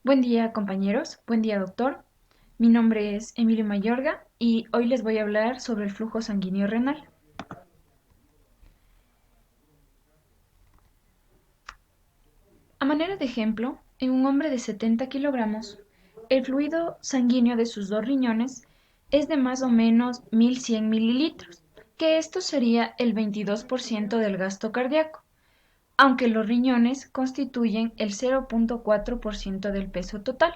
Buen día, compañeros. Buen día, doctor. Mi nombre es Emilio Mayorga y hoy les voy a hablar sobre el flujo sanguíneo renal. A manera de ejemplo, en un hombre de 70 kilogramos, el fluido sanguíneo de sus dos riñones es de más o menos 1100 mililitros, que esto sería el 22% del gasto cardíaco, aunque los riñones constituyen el 0,4% del peso total.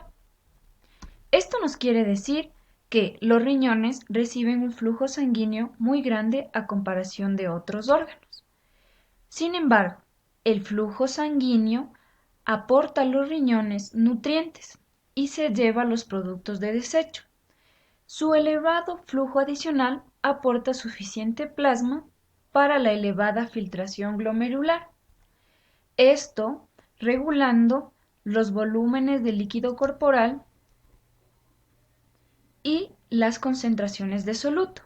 Esto nos quiere decir que los riñones reciben un flujo sanguíneo muy grande a comparación de otros órganos. Sin embargo, el flujo sanguíneo aporta a los riñones nutrientes y se lleva los productos de desecho. Su elevado flujo adicional aporta suficiente plasma para la elevada filtración glomerular. Esto regulando los volúmenes de líquido corporal y las concentraciones de soluto.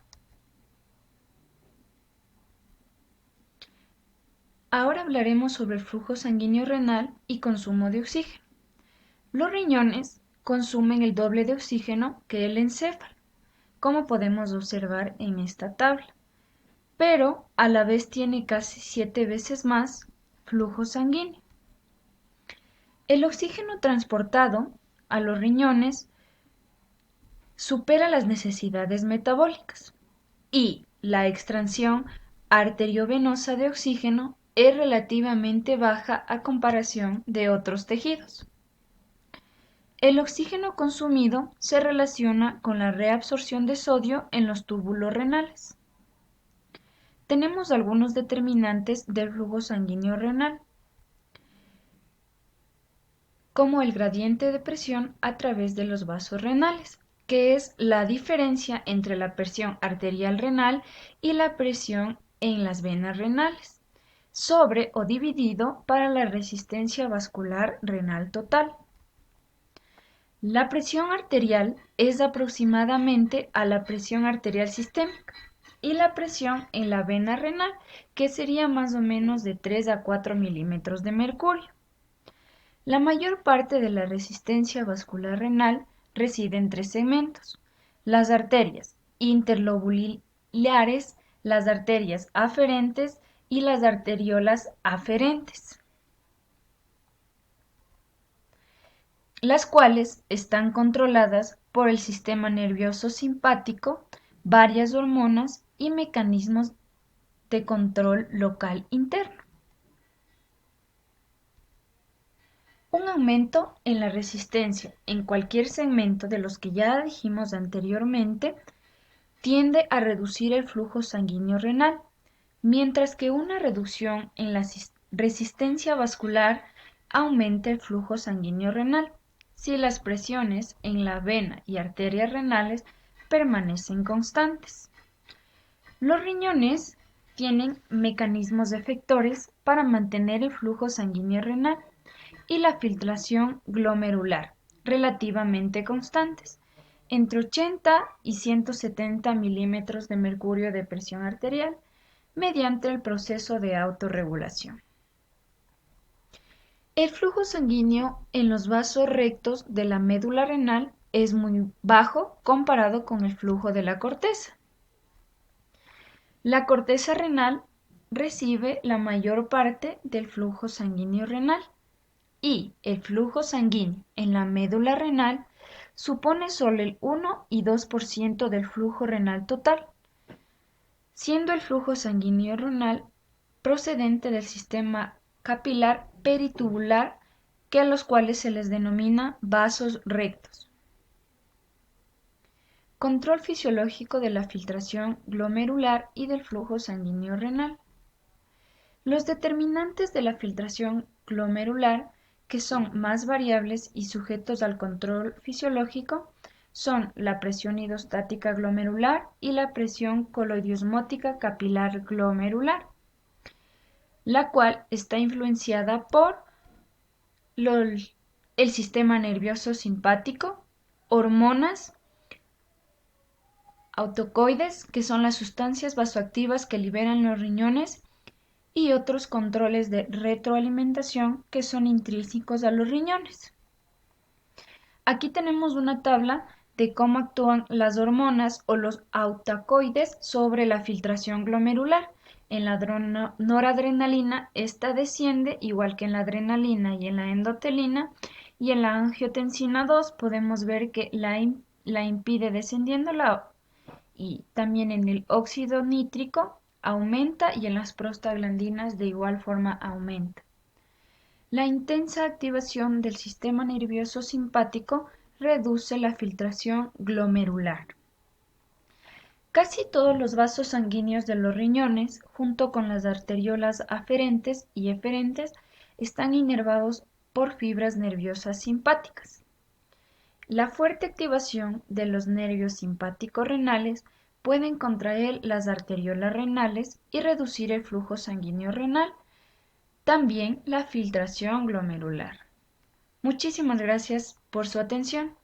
Ahora hablaremos sobre el flujo sanguíneo renal y consumo de oxígeno. Los riñones consumen el doble de oxígeno que el encéfalo, como podemos observar en esta tabla, pero a la vez tiene casi 7 veces más flujo sanguíneo. El oxígeno transportado a los riñones supera las necesidades metabólicas y la extracción arteriovenosa de oxígeno es relativamente baja a comparación de otros tejidos. El oxígeno consumido se relaciona con la reabsorción de sodio en los túbulos renales. Tenemos algunos determinantes del flujo sanguíneo renal, como el gradiente de presión a través de los vasos renales, que es la diferencia entre la presión arterial renal y la presión en las venas renales, sobre o dividido para la resistencia vascular renal total. La presión arterial es aproximadamente a la presión arterial sistémica y la presión en la vena renal, que sería más o menos de 3 a 4 milímetros de mercurio. La mayor parte de la resistencia vascular renal reside en tres segmentos: las arterias interlobulares, las arterias aferentes y las arteriolas aferentes, las cuales están controladas por el sistema nervioso simpático, varias hormonas y mecanismos de control local interno. Un aumento en la resistencia en cualquier segmento de los que ya dijimos anteriormente tiende a reducir el flujo sanguíneo renal, mientras que una reducción en la resistencia vascular aumenta el flujo sanguíneo renal si las presiones en la vena y arterias renales permanecen constantes. Los riñones tienen mecanismos efectores para mantener el flujo sanguíneo renal y la filtración glomerular relativamente constantes, entre 80 y 170 milímetros de mercurio de presión arterial, mediante el proceso de autorregulación. El flujo sanguíneo en los vasos rectos de la médula renal es muy bajo comparado con el flujo de la corteza. La corteza renal recibe la mayor parte del flujo sanguíneo renal y el flujo sanguíneo en la médula renal supone solo el 1 y 2% del flujo renal total, siendo el flujo sanguíneo renal procedente del sistema capilar peritubular, que a los cuales se les denomina vasos rectos. Control fisiológico de la filtración glomerular y del flujo sanguíneo renal. Los determinantes de la filtración glomerular, que son más variables y sujetos al control fisiológico, son la presión hidrostática glomerular y la presión coloidosmótica capilar glomerular, la cual está influenciada por el sistema nervioso simpático, hormonas, autocoides, que son las sustancias vasoactivas que liberan los riñones, y otros controles de retroalimentación que son intrínsecos a los riñones. Aquí tenemos una tabla de cómo actúan las hormonas o los autacoides sobre la filtración glomerular. En la noradrenalina, esta desciende igual que en la adrenalina y en la endotelina, y en la angiotensina 2 podemos ver que la impide descendiendo y también en el óxido nítrico aumenta y en las prostaglandinas de igual forma aumenta. La intensa activación del sistema nervioso simpático reduce la filtración glomerular. Casi todos los vasos sanguíneos de los riñones, junto con las arteriolas aferentes y eferentes, están inervados por fibras nerviosas simpáticas. La fuerte activación de los nervios simpáticos renales puede contraer las arteriolas renales y reducir el flujo sanguíneo renal, también la filtración glomerular. Muchísimas gracias por su atención.